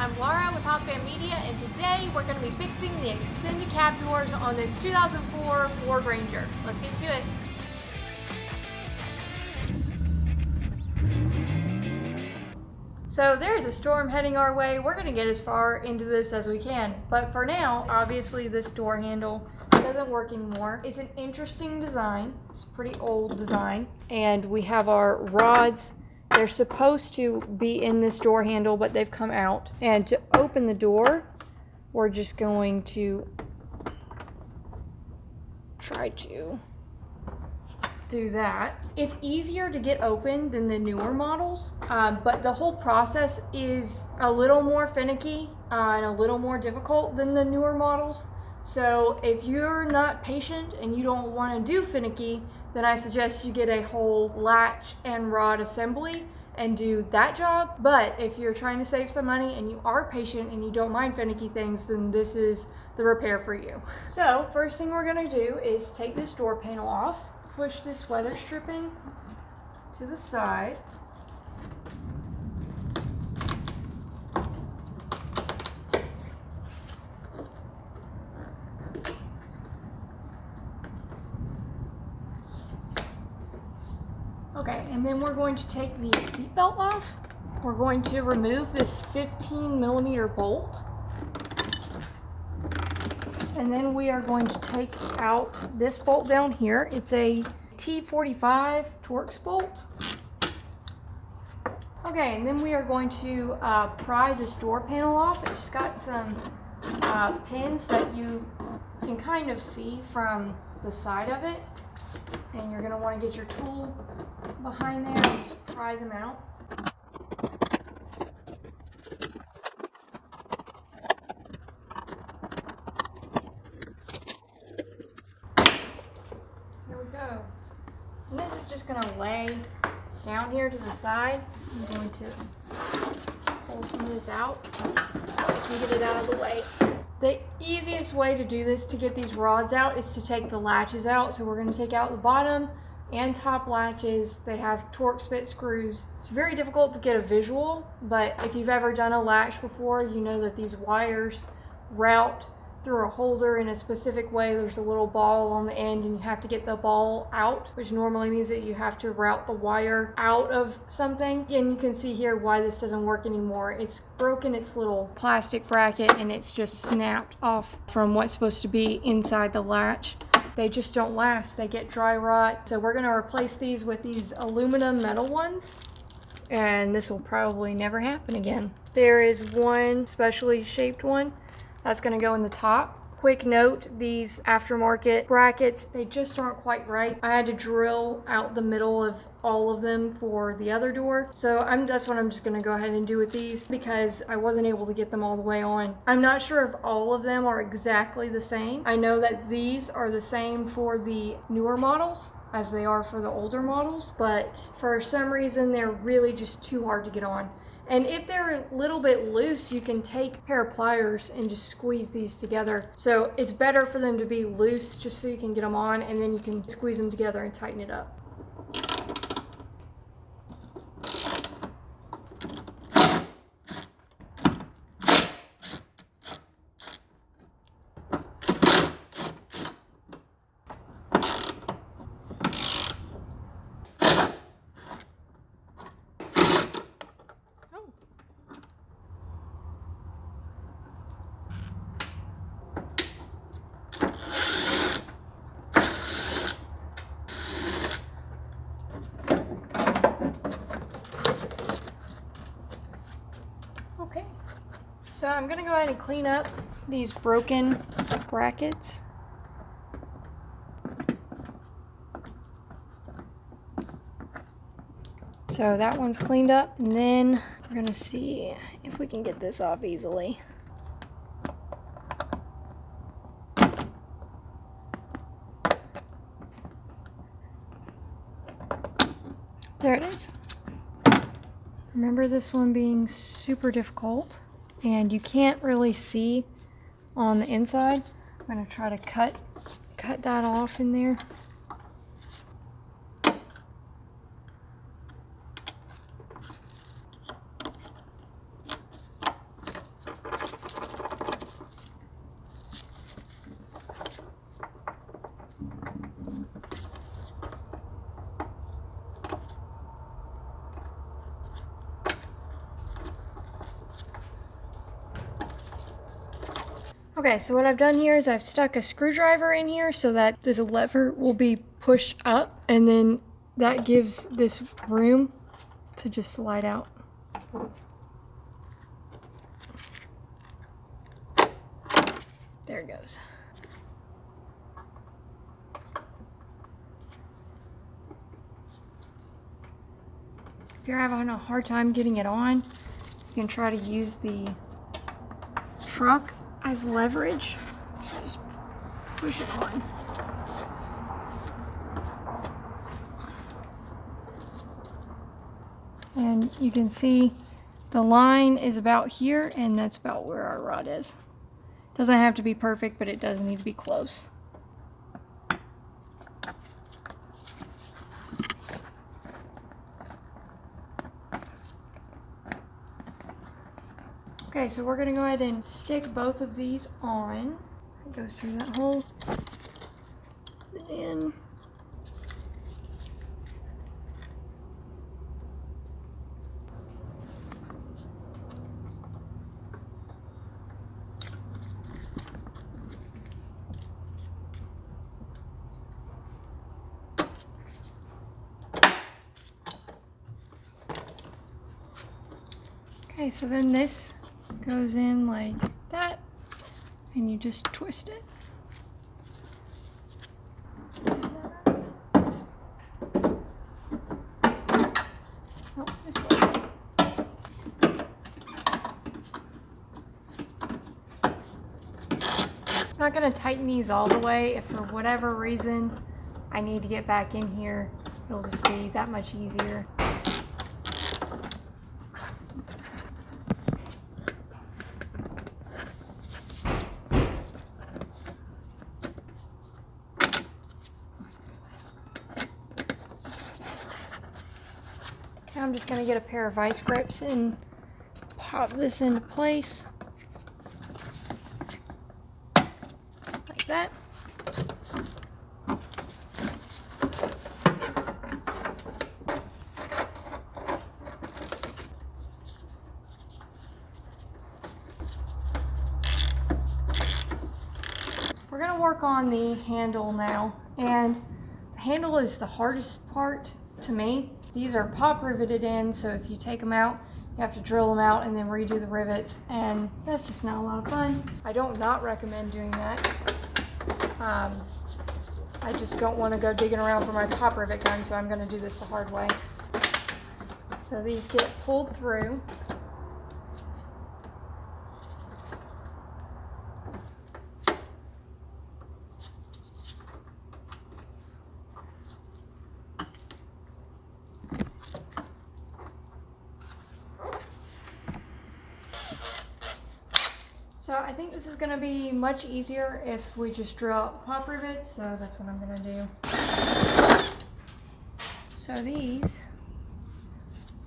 I'm Laura with Hot Fan Media, and today we're going to be fixing the extended cab doors on this 2004 Ford Ranger. Let's get to it. So there's a storm heading our way. We're going to get as far into this as we can, but for now, obviously this door handle doesn't work anymore. It's an interesting design. It's a pretty old design, and we have our rods. They're supposed to be in this door handle, but they've come out. And to open the door, we're just going to try to do that. It's easier to get open than the newer models, but the whole process is a little more finicky and a little more difficult than the newer models. So if you're not patient and you don't want to do finicky, then I suggest you get a whole latch and rod assembly and do that job. But if you're trying to save some money and you are patient and you don't mind finicky things, then this is the repair for you. So first thing we're going to do is take this door panel off, push this weather stripping to the side. Okay, and then we're going to take the seatbelt off. We're going to remove this 15mm bolt. And then we are going to take out this bolt down here. It's a T45 Torx bolt. Okay, and then we are going to pry this door panel off. It's got some pins that you can kind of see from the side of it. And you're going to want to get your tool behind there and just pry them out. Here we go. And this is just going to lay down here to the side. I'm going to pull some of this out so I can get it out of the way. The easiest way to do this, to get these rods out, is to take the latches out. So we're going to take out the bottom and top latches. They have Torx bit screws. It's very difficult to get a visual, but if you've ever done a latch before, you know that these wires route through a holder in a specific way. There's a little ball on the end and you have to get the ball out, which normally means that you have to route the wire out of something. And you can see here why this doesn't work anymore. It's broken its little plastic bracket and it's just snapped off from what's supposed to be inside the latch. They just don't last. They get dry rot. So we're going to replace these with these aluminum metal ones, and this will probably never happen again. There is one specially shaped one that's going to go in the top. Quick note, these aftermarket brackets, they just aren't quite right. I had to drill out the middle of all of them for the other door. So that's what I'm just going to go ahead and do with these, because I wasn't able to get them all the way on. I'm not sure if all of them are exactly the same. I know that these are the same for the newer models as they are for the older models, but for some reason they're really just too hard to get on. And if they're a little bit loose, you can take a pair of pliers and just squeeze these together. So it's better for them to be loose just so you can get them on, and then you can squeeze them together and tighten it up. Okay, so I'm going to go ahead and clean up these broken brackets. So that one's cleaned up, and then we're going to see if we can get this off easily. There it is. Remember this one being super difficult, and you can't really see on the inside. I'm going to try to cut that off in there. Okay, so what I've done here is I've stuck a screwdriver in here so that this lever will be pushed up, and then that gives this room to just slide out. There it goes. If you're having a hard time getting it on, you can try to use the truck as leverage. Just push it on. And you can see the line is about here, and that's about where our rod is. Doesn't have to be perfect, but it does need to be close. Okay, so we're gonna go ahead and stick both of these on. It goes through that hole. And okay, so then this goes in like that, and you just twist it. Oh, this way. I'm not going to tighten these all the way. If for whatever reason I need to get back in here, it'll just be that much easier. I'm just going to get a pair of vice grips and pop this into place like that. We're going to work on the handle now, and the handle is the hardest part to me. These are pop riveted in, so if you take them out, you have to drill them out and then redo the rivets, and that's just not a lot of fun. I don't not recommend doing that. I just don't want to go digging around for my pop rivet gun, so I'm going to do this the hard way. So these get pulled through. So I think this is going to be much easier if we just drill out pop rivets, so that's what I'm going to do. So these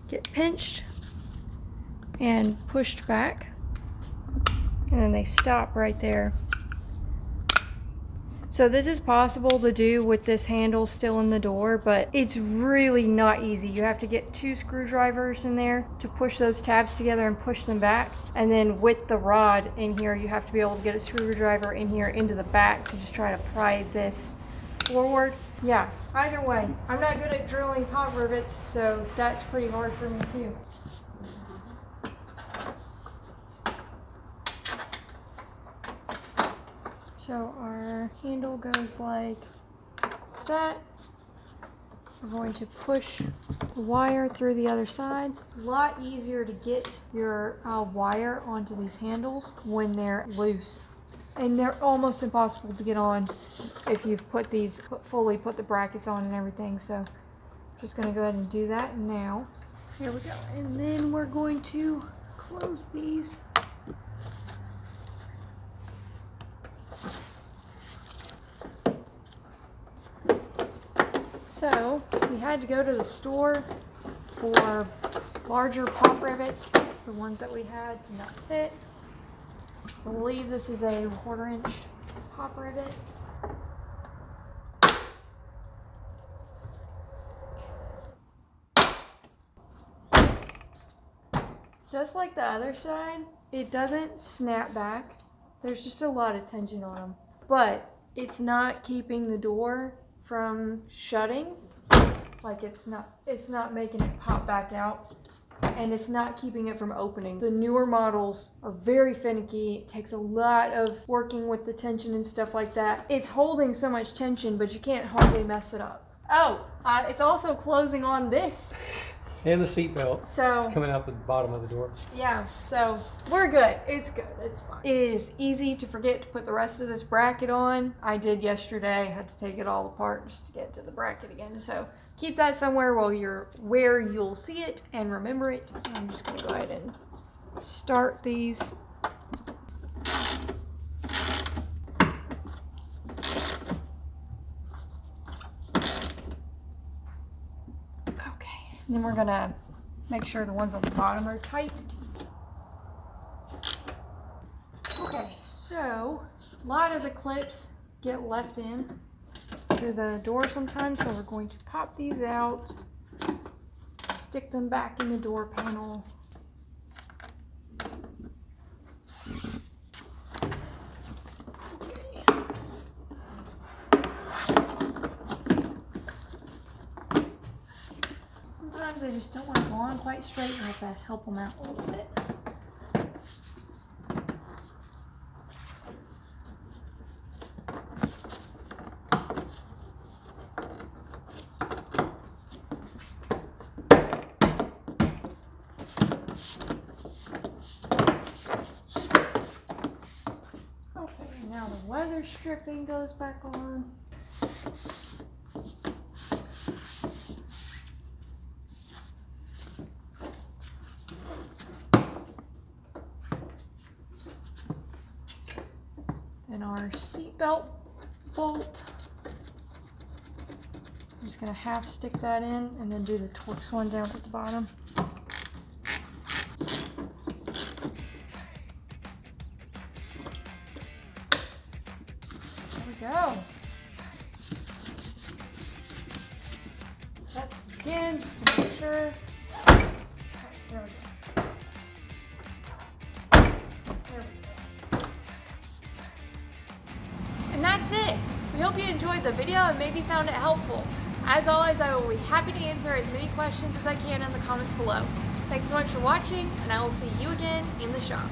get pinched and pushed back, and then they stop right there. So this is possible to do with this handle still in the door, but it's really not easy. You have to get 2 screwdrivers in there to push those tabs together and push them back. And then with the rod in here, you have to be able to get a screwdriver in here into the back to just try to pry this forward. Yeah, either way, I'm not good at drilling pop rivets, so that's pretty hard for me too. So our handle goes like that. We're going to push the wire through the other side. A lot easier to get your wire onto these handles when they're loose. And they're almost impossible to get on if you've fully put the brackets on and everything. So I'm just going to go ahead and do that now. Here we go. And then we're going to close these. So we had to go to the store for larger pop rivets. It's the ones that we had did not fit. I believe this is a 1/4 inch pop rivet. Just like the other side, it doesn't snap back There's just a lot of tension on them. But it's not keeping the door from shutting. Like it's not making it pop back out. And it's not keeping it from opening. The newer models are very finicky. It takes a lot of working with the tension and stuff like that. It's holding so much tension, but you can't hardly mess it up. Oh, it's also closing on this. And the seat belt. So coming out the bottom of the door. Yeah, so we're good. It's good. It's fine. It is easy to forget to put the rest of this bracket on. I did yesterday. I had to take it all apart just to get to the bracket again. So keep that somewhere where you'll see it and remember it. I'm just gonna go ahead and start these. Okay, then we're gonna make sure the ones on the bottom are tight. Okay, so a lot of the clips get left in to the door sometimes, so we're going to pop these out, stick them back in the door panel. Okay. Sometimes they just don't want to go on quite straight. You have to help them out a little bit. Now the weather stripping goes back on. Then our seatbelt bolt. I'm just going to half stick that in and then do the Torx one down at the bottom. Go. Test again just to make sure. Okay, there we go. There we go. And that's it. We hope you enjoyed the video and maybe found it helpful. As always, I will be happy to answer as many questions as I can in the comments below. Thanks so much for watching, and I will see you again in the shop.